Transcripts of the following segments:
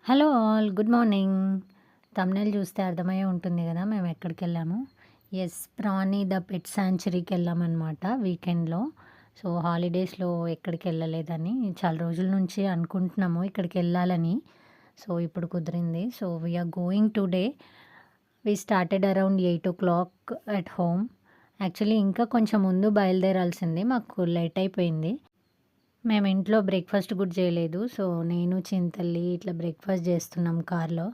Hello all, good morning. Thumbnail చూస్తే అర్థమయ్యే ఉంటుంది కదా మేము ఎక్కడికెళ్ళామో. యెస్, ప్రాణి ద పెట్ సాంచురీకి వెళ్ళామనమాట వీకెండ్‌లో. సో, హాలిడేస్‌లో ఎక్కడికెళ్ళలేదని చాలా రోజుల నుంచి అనుకుంటున్నాము ఇక్కడికెళ్ళాలని. సో, ఇప్పుడు కుదిరింది. So, we are going today. We started around 8:00 at home. Actually ఇంకా కొంచెం ముందు బయలుదేరాల్సింది. మాకు లేట్ అయిపోయింది. మేము ఇంట్లో బ్రేక్‌ఫాస్ట్ కూడా చేయలేదు. సో, నేను, చింతల్లి ఇట్లా బ్రేక్‌ఫాస్ట్ చేస్తున్నాం కార్‌లో.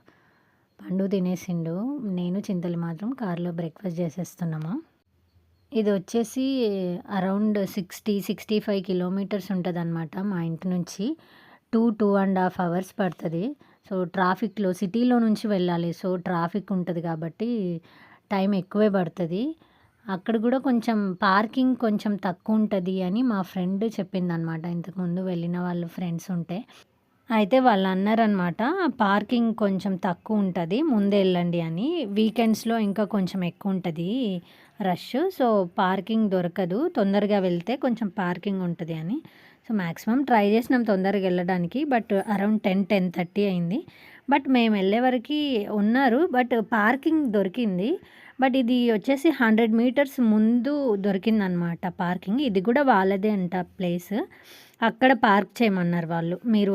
పండు తినేసిండు. నేను, చింతల్లి మాత్రం కార్‌లో బ్రేక్‌ఫాస్ట్ చేసేస్తున్నాము. ఇదొచ్చేసి అరౌండ్ 65 కిలోమీటర్స్ ఉంటదనమాట మా ఇంటి నుంచి. 2 అవర్స్ పడతది. సో, ట్రాఫిక్‌లో సిటీలో నుంచి వెళ్ళాలి. సో, ట్రాఫిక్ ఉంటది కాబట్టి టైం ఎక్కువే పడతది. అక్కడ గూడా కొంచెం పార్కింగ్ కొంచెం తక్కువుంటది అని మా ఫ్రెండ్ చెప్పిందనమాట. ఇంతకుముందు వెళ్ళిన వాళ్ళు ఫ్రెండ్స్ ఉంటే. అయితే వాళ్ళన్నారనమాట, పార్కింగ్ కొంచెం తక్కువుంటది. ముందే ఎళ్ళండి అని. వీకెండ్స్‌లో ఇంకా కొంచెం ఎక్కువుంటది రష్. సో, పార్కింగ్ దొరకదు. తొందరగా వెళ్తే కొంచెం పార్కింగ్ ఉంటది అని. సో, మాక్సిమం ట్రై చేసినాం తొందరగా ఎళ్ళడానికి. బట్ అరౌండ్ 10:30 అయింది. బట్ మేమెళ్ళే వరకి ఉన్నారు. బట్ పార్కింగ్ దొరికింది. బట్ ఇది వచ్చేసి 100 మీటర్స్ ముందు దొరికిందనమాట పార్కింగ్. ఇది కూడా వాళ్ళదే అంట ప్లేస్. అక్కడ పార్క్ చేయమన్నారు వాళ్ళు. మీరు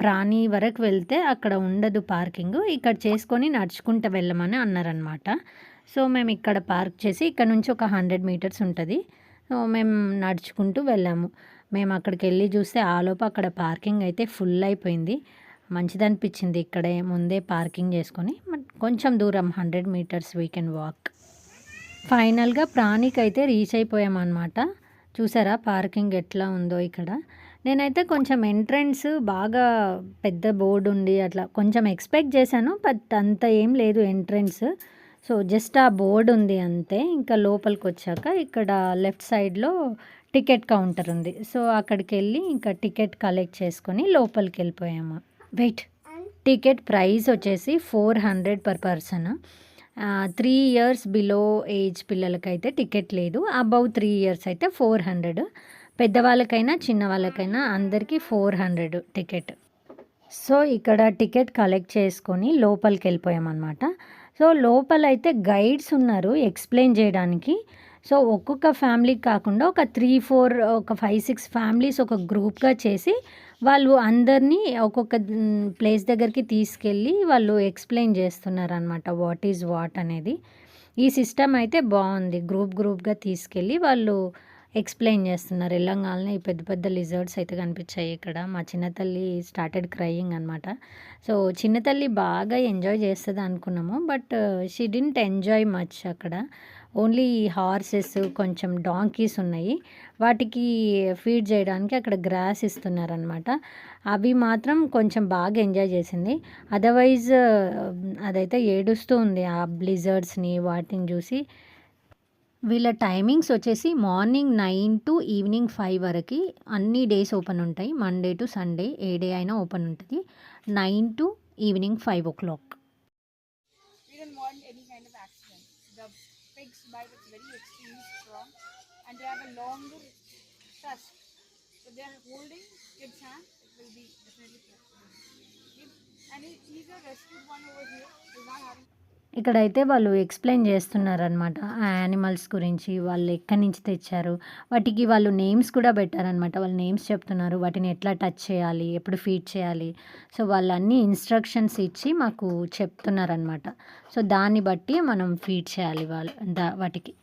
ప్రాణి వరకు వెళ్తే అక్కడ ఉండదు పార్కింగు. ఇక్కడ చేసుకొని నడుచుకుంటూ వెళ్ళమని అన్నారనమాట. సో, మేము ఇక్కడ పార్క్ చేసి ఇక్కడ నుంచి ఒక 100 మీటర్స్ ఉంటది. సో, మేము నడుచుకుంటూ వెళ్ళాము. మేము అక్కడికెళ్ళి చూస్తే ఆలోపు అక్కడ పార్కింగ్ అయితే ఫుల్ అయిపోయింది. మంచిదనిపించింది ఇక్కడే ముందే పార్కింగ్ చేసుకొని కొంచెం దూరం 100 మీటర్స్ వీ కెన్ వాక్. ఫైనల్‌గా ప్రాణికైతే రీచ్ అయిపోయామన్నమాట. చూసారా పార్కింగ్ ఎట్లా ఉందో ఇక్కడ. నేనైతే కొంచెం ఎంట్రన్స్ బాగా పెద్ద బోర్డ్ ఉండి అట్లా కొంచెం ఎక్స్‌పెక్ట్ చేశాను. బట్ అంత ఏం లేదు ఎంట్రన్స్. సో, జస్ట్ ఆ బోర్డ్ ఉంది అంతే. ఇంకా లోపలికొచ్చాక ఇక్కడ లెఫ్ట్ సైడ్‌లో టికెట్ కౌంటర్ ఉంది. సో, అక్కడికెళ్ళి ఇంకా టికెట్ కలెక్ట్ చేసుకొని లోపలికెళ్ళిపోయాము. వెయిట్, టికెట్ ప్రైస్ వచ్చేసి 400 per person. 3 years below age పిల్లలకైతే టికెట్ లేదు. అబౌవ్ 3 ఇయర్స్ అయితే 400. పెద్దవాళ్ళకైనా చిన్న వాళ్ళకైనా అందరికీ 400 టికెట్. సో, ఇక్కడ టికెట్ కలెక్ట్ చేసుకొని లోపలికి వెళ్ళిపోయామన్నమాట. సో, లోపలైతే గైడ్స్ ఉన్నారు ఎక్స్ప్లెయిన్ చేయడానికి. సో, ఒక్కొక్క ఫ్యామిలీకి కాకుండా ఒక 3, 4 ఒక 5, 6 ఫ్యామిలీస్ ఒక గ్రూప్‌గా చేసి వాళ్ళు అందరినీ ఒక్కొక్క ప్లేస్ దగ్గరికి తీసుకెళ్ళి వాళ్ళు ఎక్స్ప్లెయిన్ చేస్తున్నారనమాట. వాట్ ఈజ్ వాట్ అనేది. ఈ సిస్టమ్ అయితే బాగుంది. గ్రూప్‌గా తీసుకెళ్ళి వాళ్ళు ఎక్స్ప్లెయిన్ చేస్తున్నారు. ఎళ్ళంగాల్నే ఈ పెద్ద పెద్ద లిజర్డ్స్ అయితే కనిపించాయి ఇక్కడ. మా చిన్న తల్లి స్టార్టెడ్ క్రయింగ్ అనమాట. సో, చిన్న తల్లి బాగా ఎంజాయ్ చేస్తది అనుకున్నాము. But she didn't enjoy much అక్కడ. ఓన్లీ హార్సెస్, కొంచెం డాంకీస్ ఉన్నాయి. వాటికి ఫీడ్ చేయడానికి అక్కడ గ్రాస్ ఇస్తున్నారనమాట. అవి మాత్రం కొంచెం బాగా ఎంజాయ్ చేసింది. అదర్వైజ్ అదైతే ఏడుస్తూ ఉంది ఆ బ్లిజర్డ్స్‌ని వాటిని చూసి. వీళ్ళ టైమింగ్స్ వచ్చేసి మార్నింగ్ 9 టు ఈవినింగ్ 5 వరకి అన్ని డేస్ ఓపెన్ ఉంటాయి. Monday to Sunday A day అయినా ఓపెన్ ఉంటుంది. 9 to evening 5:00. We don't want any kind of accident. The pig's bite is very extremely strong and they have a longer tusk. So they are holding kid's hand, it will be definitely fractured. And he's a rescued one over here. He's not having. ఇక్కడైతే వాళ్ళు explain చేస్తున్నారనమాట. ఆ animals గురించి, వాళ్ళు ఎక్కడి నుంచి తెచ్చారు. వాటికి వాళ్ళు నేమ్స్ కూడా పెట్టారనమాట. వాళ్ళు నేమ్స్ చెప్తున్నారు. వాటిని ఎట్లా టచ్ చేయాలి, ఎప్పుడు ఫీడ్ చేయాలి. సో, వాళ్ళన్నీ ఇన్‌స్ట్రక్షన్స్ ఇచ్చి మాకు చెప్తున్నారనమాట. సో, దాన్ని బట్టి మనం ఫీడ్ చేయాలి వాటికి.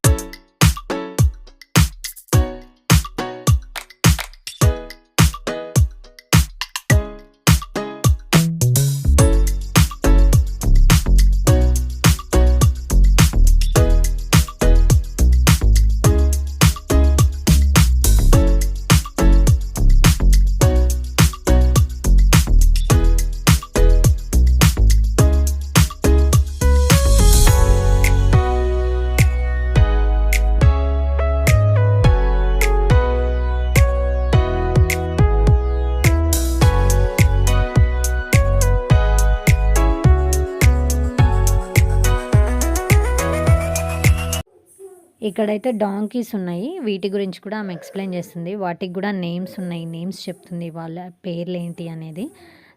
ఇక్కడైతే డాంకీస్ ఉన్నాయి. వీటి గురించి కూడా ఆమె ఎక్స్‌ప్లెయిన్ చేస్తుంది. వాటికి కూడా నేమ్స్ ఉన్నాయి. నేమ్స్ చెప్తుంది వాళ్ళ పేర్లేంటి అనేది.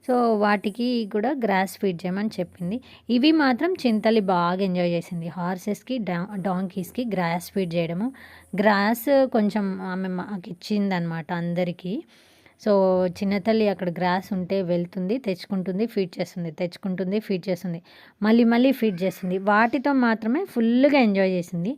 సో వాటికి కూడా గ్రాస్ ఫీడ్ చేయమని చెప్పింది. ఇవి మాత్రం చింతలి బాగా ఎంజాయ్ చేసింది. హార్సెస్కి డాంకీస్కి గ్రాస్ ఫీడ్ చేయడము. గ్రాస్ కొంచెం ఆమె మాకు ఇచ్చిందనమాట అందరికీ. సో చిన్న తల్లి అక్కడ గ్రాస్ ఉంటే వెళ్తుంది, తెచ్చుకుంటుంది, ఫీడ్ చేస్తుంది, తెచ్చుకుంటుంది, ఫీడ్ చేస్తుంది, మళ్ళీ మళ్ళీ ఫీడ్ చేస్తుంది. వాటితో మాత్రమే ఫుల్గా ఎంజాయ్ చేసింది.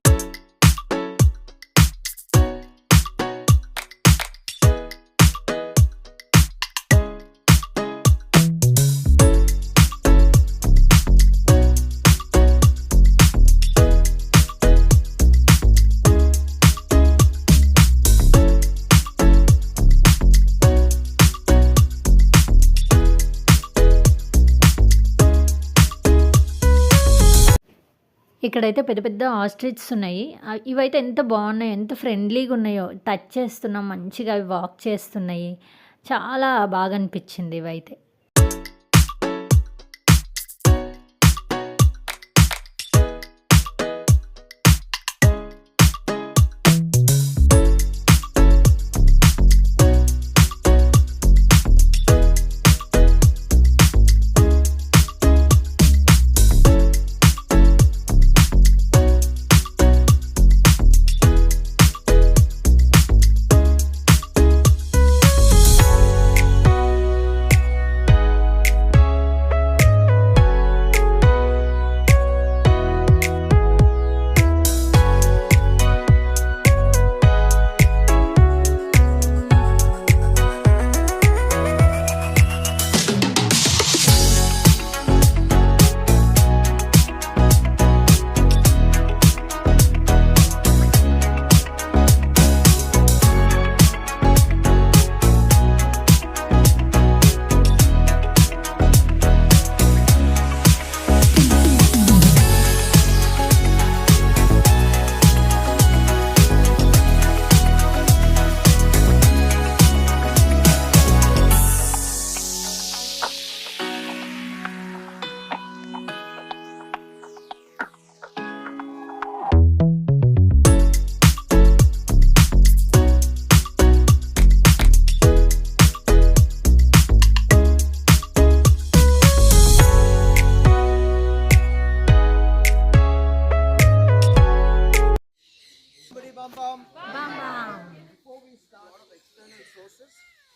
ఇక్కడైతే పెద్ద పెద్ద ఆస్ట్రిచ్స్ ఉన్నాయి. ఇవైతే ఎంత బాగున్నాయో, ఎంత ఫ్రెండ్లీగా ఉన్నాయో. టచ్ చేస్తున్నాం మంచిగా, అవి వాక్ చేస్తున్నాయి. చాలా బాగా అనిపించింది ఇవైతే.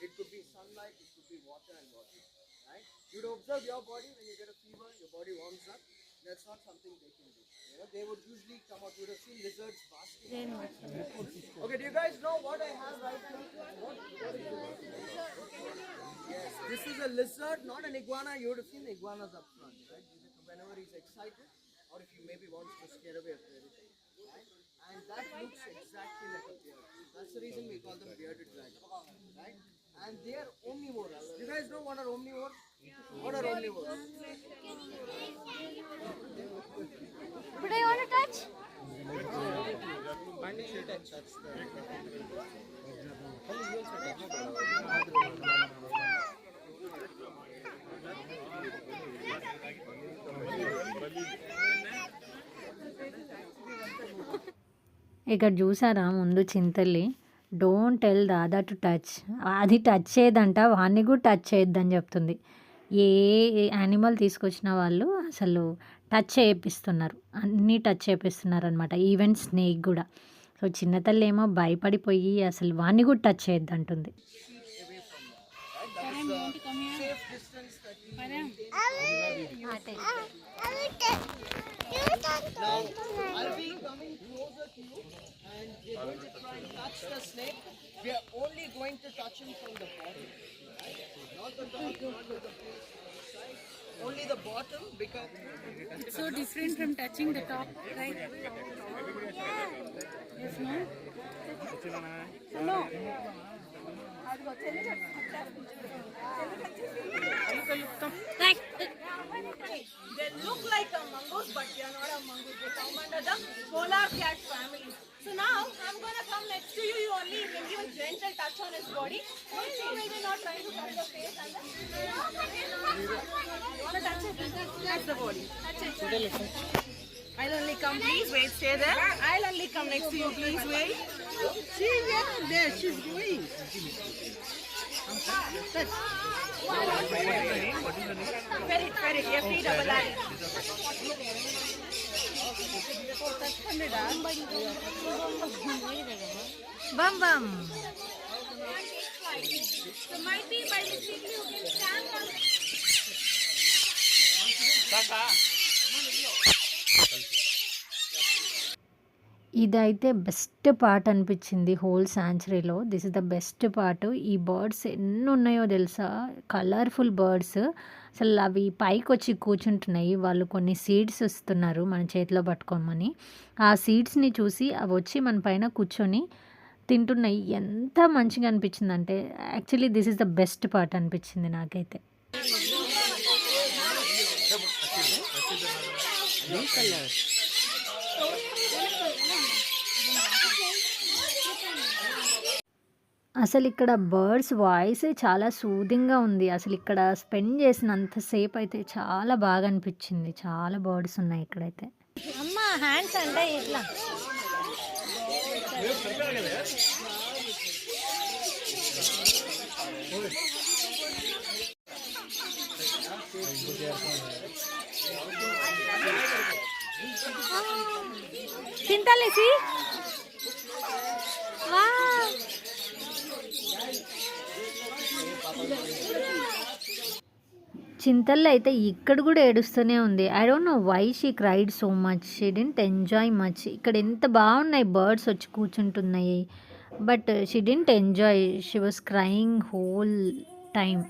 It could be sunlight, it could be water and water, right? You'd observe your body when you get a fever, your body warms up. That's not something they can do. You know, they would usually come out. You would have seen lizards basking. Okay, do you guys know what I have right here? What is this? Yes, this is a lizard, not an iguana. You would have seen the iguanas up front, right? Whenever he's excited, or if you maybe wants to scare away a predator, right? And that looks exactly like a bear. That's the reason we call them bearded dragons, right? And they are omnivores. You guys know what are omnivores? What are omnivores? But I want to touch. ఇక్కడ చూసారా ముందు చింతల్లి, don't tell దాదా to touch. అది touch చేయదంట, వాడిని కూడా touch చేయొద్దని చెప్తుంది. ఏ యానిమల్ తీసుకొచ్చిన వాళ్ళు అసలు టచ్ చేపిస్తున్నారు, అన్నీ టచ్ చేపిస్తున్నారు అనమాట, ఈవెన్ స్నేక్ కూడా. సో చిన్న తల్లి ఏమో భయపడిపోయి అసలు వాడిని కూడా touch చేయొద్దంటుంది. Now, I'll be coming closer to you and we're going to try and touch the snake. We are only going to touch him from the bottom, right? Not the top, not the base, right? Only the bottom because It's so different from touching the top, right? Yes, no? No. They look like a mongoose, but they are not a mongoose. They come under the polar cat family. So now I'm gonna come next to you. You only give you a gentle touch on his body. Also, maybe not trying to touch the face. And you wanna touch it? Touch the body. Touch it. I'll only come. Please wait. Stay there. I'll only come next to you. Please wait. See, yeah, there. She's going. Ferret, F-E-R-R-E. Bum bum. So might be by mistake you can stand on. ఇదైతే best part అనిపించింది whole శాంచురీలో. This is the best part. ఈ birds ఎన్ని ఉన్నాయో తెలుసా, colourful birds. అసలు అవి పైకి వచ్చి కూర్చుంటున్నాయి. వాళ్ళు కొన్ని సీడ్స్ ఇస్తున్నారు మన చేతిలో పట్టుకోమని. ఆ సీడ్స్ని చూసి అవి వచ్చి మన పైన కూర్చొని తింటున్నాయి. ఎంత మంచిగా అనిపించింది అంటే, actually this is the best part అనిపించింది నాకైతే. అసలు ఇక్కడ బర్డ్స్ వాయిస్ చాలా సూదింగ్గా ఉంది. అసలు ఇక్కడ స్పెండ్ చేసినంతసేపు అయితే చాలా బాగా అనిపించింది. చాలా బర్డ్స్ ఉన్నాయి ఇక్కడైతే. అమ్మ హ్యాండ్స్ అంటే ఇట్లా చింతలేసి చింతల్లో అయితే ఇక్కడ కూడా ఏడుస్తూనే ఉంది. I don't know why she cried so much. She didn't enjoy much. ఇక్కడ ఎంత బాగున్నాయి బర్డ్స్ వచ్చి కూర్చుంటున్నాయి, but she didn't enjoy. She was crying whole time.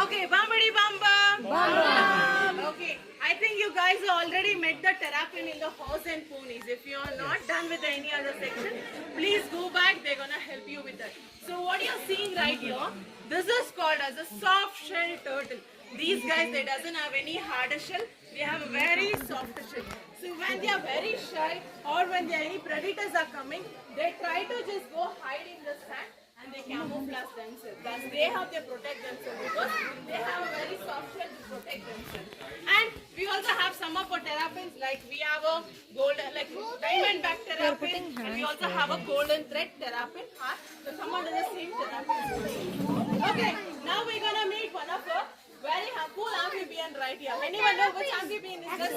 Okay, Bambadi Bamba. Okay, I think you guys already met the terrapin in the horse and ponies. If you are not done with any other section, please go back. They're gonna help you with that. So what you're seeing right here, this is called as a soft shell turtle. These guys, they doesn't have any harder shell. They have a very soft shell. So when they are very shy or when there are any predators are coming, they try to just go hide in the sand. And they camouflage themselves. Thus they have to protect themselves because they have a very soft shell to protect themselves. And we also have some of our terrapins, like we have a golden, like diamondback terrapin, and we also have a golden thread terrapin. So come on to the same terrapin. Okay, now we're gonna meet one of our very cool amphibian right here. Anyone know which amphibian is this?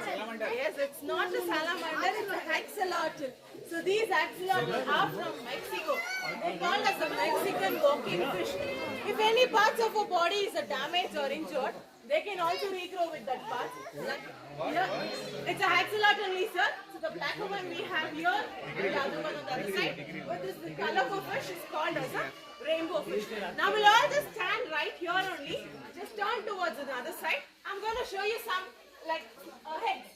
Salamander. Yes, it's not a salamander, it's a axolotl. So these axolotls are from Mexico. They call us a Mexican walking fish. If any parts of a body is damaged or injured, they can also regrow with that part. Like here, it's a axolotl only, sir. So the black one we have here, and the other one on the other side. But this the colorful fish is called as a rainbow fish. Now we'll all just stand right here only. Just turn towards the other side. I'm going to show you some like heads.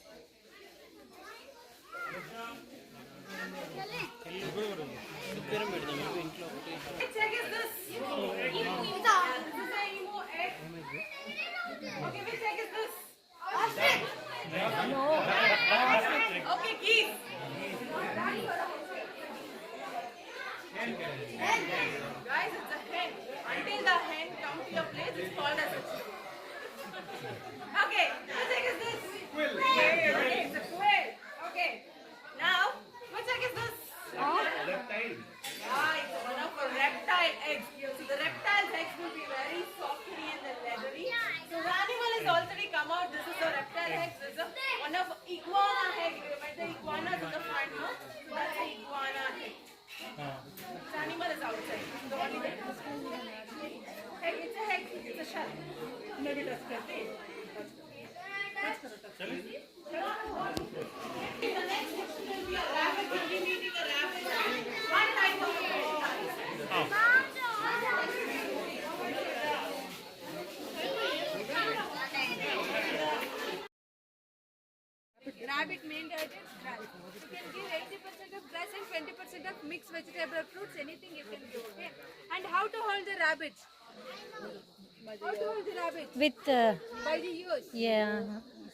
come to your place, it's called as a chick. Okay, which egg is this? Quill. Okay, it's a quill. Okay. Now, which egg is this? Reptile. It's one of our reptile eggs. So the reptile eggs will be very softly and then leathery. So the animal has already come out. This is the reptile eggs. This is one of iguana egg. We met the iguanas in the front, no? So that's the iguana egg. The animal is outside. The only egg. Egg, it's a egg. It's a shell. Maybe touch करते हैं. The next question will be a rabbit. We'll be meeting a rabbit. One type of Rabbit main diet is grass. You can give 80% of grass and 20% of mixed vegetable or fruits, anything you can give, okay? And how to hold the rabbit? How to hold the rabbit? With By the ears. yeah.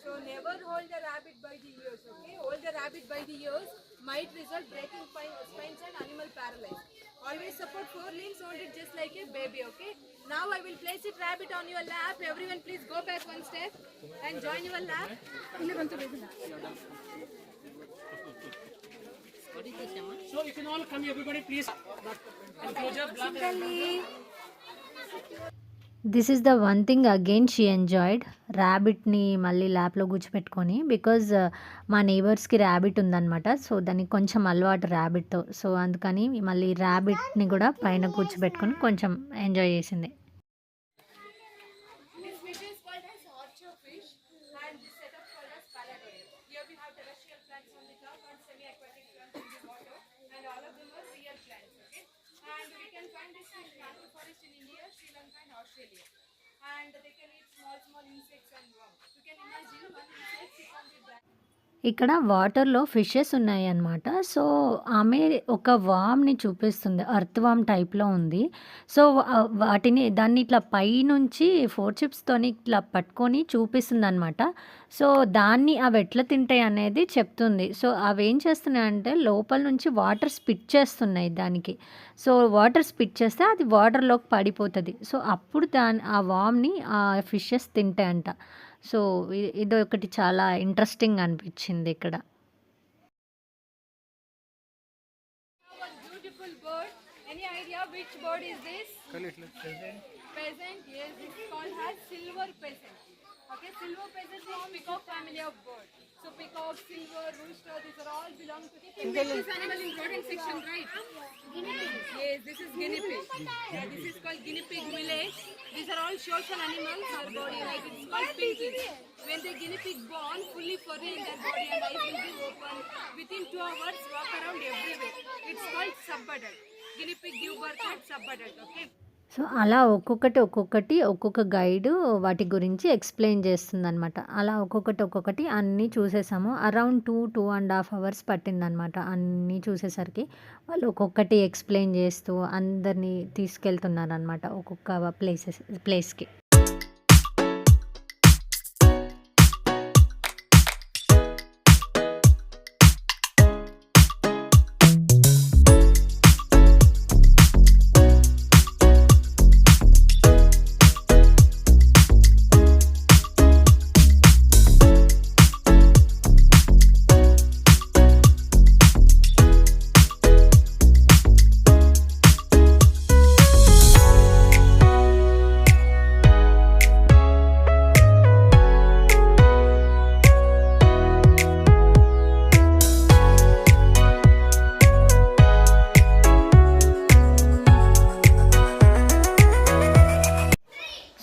So never hold the rabbit by the ears, okay? Hold the rabbit by the ears might result breaking spines and animal paralyzed. Always support 4 limbs, hold it just like a baby, okay? Now I will place it rabbit on your lap. Everyone please go back one step and join your lap. So you can all come, everybody, please. Enclosure, this is the one thing again she enjoyed ర్యాబిట్ని మళ్ళీ ల్యాప్లో కూర్చోపెట్టుకొని because మా నేబర్స్కి rabbit ఉందన్నమాట. So దానికి కొంచెం అలవాటు ర్యాబిట్తో. So అందుకని మళ్ళీ ర్యాబిట్ని కూడా పైన కూర్చోబెట్టుకొని కొంచెం ఎంజాయ్ చేసింది. This fish is called as orchard fish and this setup called as paladarium. Here we have terrestrial plants on the top and semi-aquatic plants in the water, and all of them are real plants, okay? And we can find this in mangrove forest in India, Sri Lanka and Australia. And they can eat small insects and worms. You can imagine one insect sit on the back. ఇక్కడ వాటర్లో fishes ఉన్నాయి అన్నమాట. So ఆమె ఒక వామ్ని చూపిస్తుంది, earth వామ్ టైప్లో ఉంది. So వాటిని దాన్ని ఇట్లా పైనుంచి 4 చిప్స్తోని ఇట్లా పట్టుకొని చూపిస్తుంది అనమాట. సో దాన్ని అవి ఎట్లా తింటాయి అనేది చెప్తుంది. సో అవి ఏం చేస్తున్నాయి అంటే లోపల నుంచి వాటర్ స్పిట్ చేస్తున్నాయి దానికి. సో వాటర్ స్పిట్ చేస్తే అది వాటర్లోకి పడిపోతుంది. సో అప్పుడు ఆ వామ్ని ఆ ఫిషెస్ తింటాయంట. సో ఇది ఒకటి చాలా ఇంట్రెస్టింగ్ అనిపించింది ఇక్కడ. One beautiful bird. Any idea which bird is this? Pheasant. Yes, this is called as silver pheasant. Okay, silver pheasant is peacock family of bird. So peacock, silver, rooster, these are all belong to the. Can make this animal in rodent section, right? Guinea pig. Yes, this is guinea pig. Yeah, this is called guinea pig village. These are all social animals. Our body, like it's called pinky. When the guinea pig born, fully furry in their body and eyes will be open. Within 2 hours, walk around everywhere. It's called sub-adult. Guinea pig give birth at sub-adult. Okay. So అలా ఒక్కొక్క guide వాటి గురించి explain చేస్తుందనమాట. అలా ఒక్కొక్కటి అన్నీ చూసేసాము. Around 2.5 hours పట్టిందనమాట అన్నీ చూసేసరికి. వాళ్ళు ఒక్కొక్కటి ఎక్స్ప్లెయిన్ చేస్తూ అందరినీ తీసుకెళ్తున్నారనమాట ఒక్కొక్క ప్లేస్కి.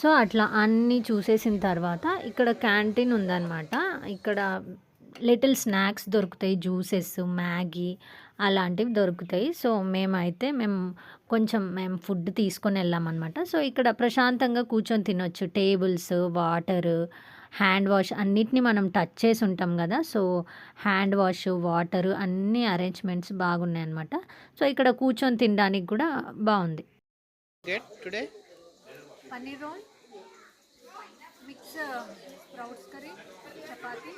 సో అట్లా అన్నీ చూసేసిన తర్వాత ఇక్కడ క్యాంటీన్ ఉందన్నమాట. ఇక్కడ లిటిల్ స్నాక్స్ దొరుకుతాయి, జ్యూసెస్, మ్యాగీ అలాంటివి దొరుకుతాయి. సో మేము ఫుడ్ తీసుకొని వెళ్ళామన్నమాట. సో ఇక్కడ ప్రశాంతంగా కూర్చొని తినొచ్చు. టేబుల్స్, వాటర్, హ్యాండ్ వాష్ అన్నిటిని మనం టచ్ చేసి ఉంటాం కదా. సో హ్యాండ్ వాష్, వాటర్ అన్ని అరేంజ్మెంట్స్ బాగున్నాయి అన్నమాట. సో ఇక్కడ కూర్చొని తినడానికి కూడా బాగుంది. Today? Paneer roll, mix sprouts curry, chapati,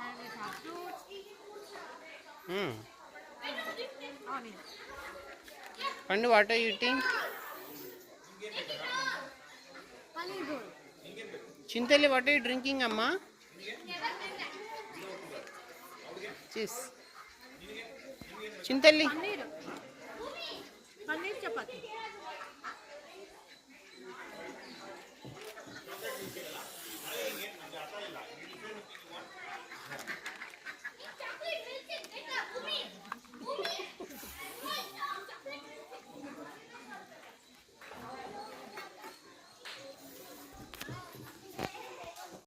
and we have fruits. Pandu, what are you eating? Chintali, what are you drinking, Amma? Cheese. Chintali. Paneer chapati.